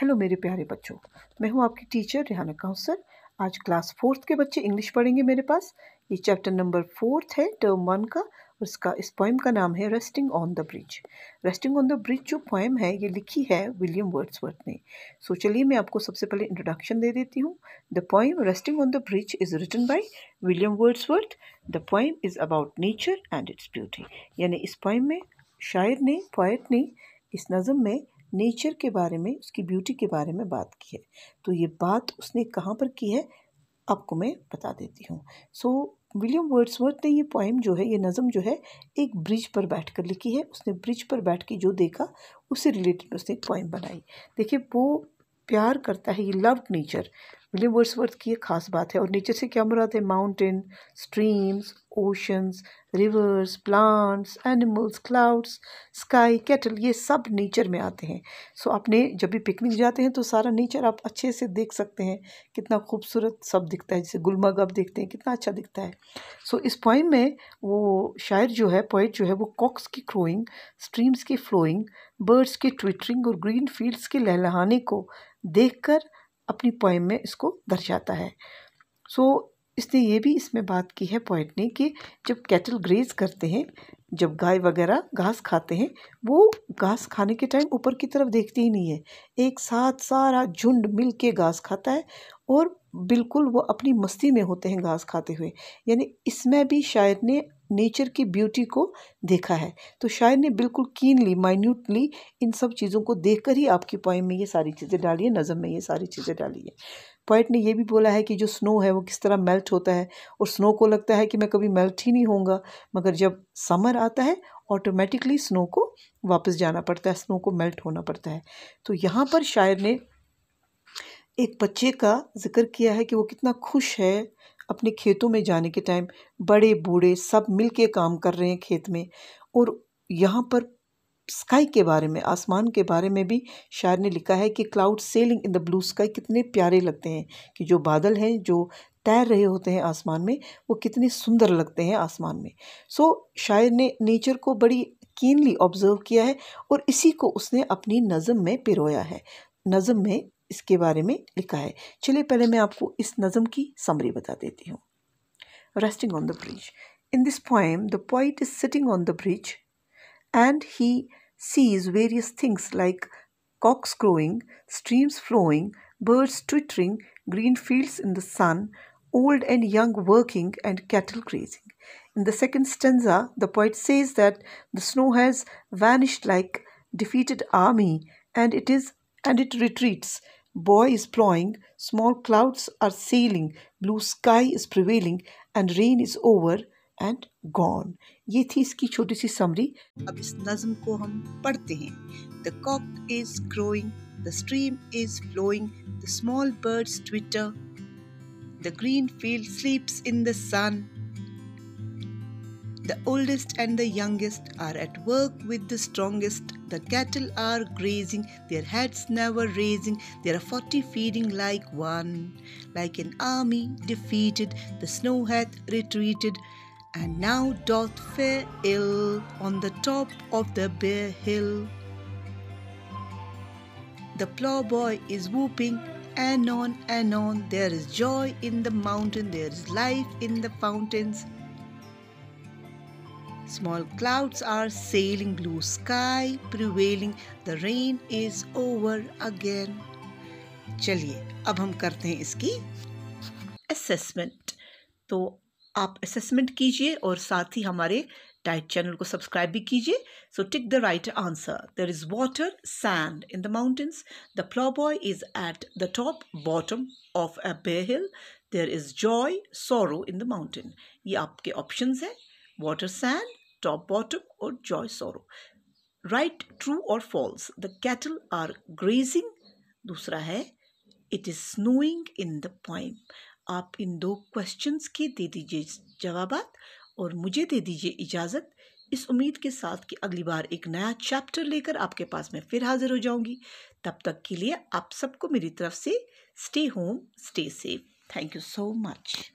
Hello मेरे प्यारे बच्चों, मैं हूं आपकी टीचर रेहाना कौसर। आज क्लास 4th के बच्चे इंग्लिश पढ़ेंगे मेरे पास। ये चैप्टर नंबर 4 है टर्म 1 का। इस पोएम का नाम है resting on the bridge. Resting on the bridge जो पोएम है ये लिखी है विलियम वर्ड्सवर्थ ने। सो चलिए मैं आपको सबसे पहले इंट्रोडक्शन दे देती हूँ। The poem Resting on the Bridge is written by William Wordsworth. The poem is about nature and its beauty. यानी इस पोएम में पोएट ने इस नज़म में नेचर के बारे में, उसकी ब्यूटी के बारे में बात की है। तो ये बात उसने कहाँ पर की है आपको मैं बता देती हूँ। सो विलियम वर्ड्सवर्थ ने ये पोएम जो है, ये नज़म जो है, एक ब्रिज पर बैठकर लिखी है। उसने ब्रिज पर बैठ के जो देखा उससे रिलेटेड उसने एक पोएम बनाई। देखिए वो प्यार करता है, ये लव नेचर। विलियम वर्ड्सवर्थ की ये खास बात है। और नेचर से क्या मुराद है? Mountain, streams, oceans, reverse, plants, animals, clouds, sky, cattle, ये सब नेचर में आते हैं। सो आपने जब भी पिकनिक जाते हैं तो सारा नेचर आप अच्छे से देख सकते हैं, कितना खूबसूरत सब दिखता है। जैसे गुलमर्ग आप देखते हैं कितना अच्छा दिखता है। सो इस पोएम में वो शायर जो है, पोएट जो है, वो कॉक्स की क्रोइंग, स्ट्रीम्स की फ्लोइंग, बर्ड्स की ट्विटरिंग और ग्रीन फील्ड्स के लहलहाने को देखकर अपनी पोएम में इसको दर्शाता है। सो इसने ये भी इसमें बात की है पोएट ने कि जब कैटल ग्रेज करते हैं, जब गाय वगैरह घास खाते हैं, वो घास खाने के टाइम ऊपर की तरफ देखते ही नहीं है। एक साथ सारा झुंड मिल के घास खाता है और बिल्कुल वो अपनी मस्ती में होते हैं घास खाते हुए। यानी इसमें भी शायर ने नेचर की ब्यूटी को देखा है। तो शायर ने बिल्कुल कीनली, माइन्यूटली इन सब चीज़ों को देखकर ही आपकी पोएम में ये सारी चीज़ें डाली है, नज़म में ये सारी चीज़ें डाली है। पोएट ने ये भी बोला है कि जो स्नो है वो किस तरह मेल्ट होता है, और स्नो को लगता है कि मैं कभी मेल्ट ही नहीं होऊंगा, मगर जब समर आता है ऑटोमेटिकली स्नो को वापस जाना पड़ता है, स्नो को मेल्ट होना पड़ता है। तो यहाँ पर शायर ने एक बच्चे का जिक्र किया है कि वो कितना खुश है अपने खेतों में जाने के टाइम। बड़े बूढ़े सब मिल के काम कर रहे हैं खेत में। और यहाँ पर स्काई के बारे में, आसमान के बारे में भी शायर ने लिखा है कि cloud selling in the blue sky, कितने प्यारे लगते हैं कि जो बादल हैं जो तैर रहे होते हैं आसमान में, वो कितने सुंदर लगते हैं आसमान में। सो शायर ने नेचर को बड़ी कीनली ऑब्जर्व किया है और इसी को उसने अपनी नज़म में पिरोया है, नज़म में इसके बारे में लिखा है। चलिए पहले मैं आपको इस नज़म की समरी बता देती हूँ। Resting on the bridge. In this poem the poet is sitting on the bridge and he sees various things like cocks crowing, streams flowing, birds twittering, green fields in the sun, old and young working, and cattle grazing. In the second stanza, the poet says that the snow has vanished like defeated army, and it retreats. Boy is plowing, small clouds are sailing, blue sky is prevailing, and rain is over and gone. ये थी इसकी छोटी सी summary. अब इस नज़म को हम पढ़ते हैं। The cock is crowing, the stream is flowing, the small birds twitter, the green field sleeps in the sun. The oldest and the youngest are at work with the strongest. The cattle are grazing, their heads never raising. There are 40 feeding like one. Like an army defeated, the snow hath retreated, and now doth fare ill on the top of the bare hill. The ploughboy is whooping, anon, anon. There is joy in the mountain, there is life in the fountains. Small clouds are sailing, blue sky prevailing. The rain is over again. चलिए अब हम करते हैं इसकी assessment. तो आप assessment कीजिए और साथ ही हमारे डाइट चैनल को सब्सक्राइब भी कीजिए। So tick the right answer. There is water, sand in the mountains. The ploughboy is at the top bottom of a bare hill. There is joy, sorrow in the mountain. ये आपके options हैं, water, sand, top bottom और joy, sorrow. Right true और false. The cattle are grazing. दूसरा है it is snowing in the poem. आप इन दो क्वेश्चंस के दे दीजिए जवाबात और मुझे दे दीजिए इजाज़त, इस उम्मीद के साथ कि अगली बार एक नया चैप्टर लेकर आपके पास मैं फिर हाजिर हो जाऊंगी। तब तक के लिए आप सबको मेरी तरफ से stay home, stay safe. Thank you so much.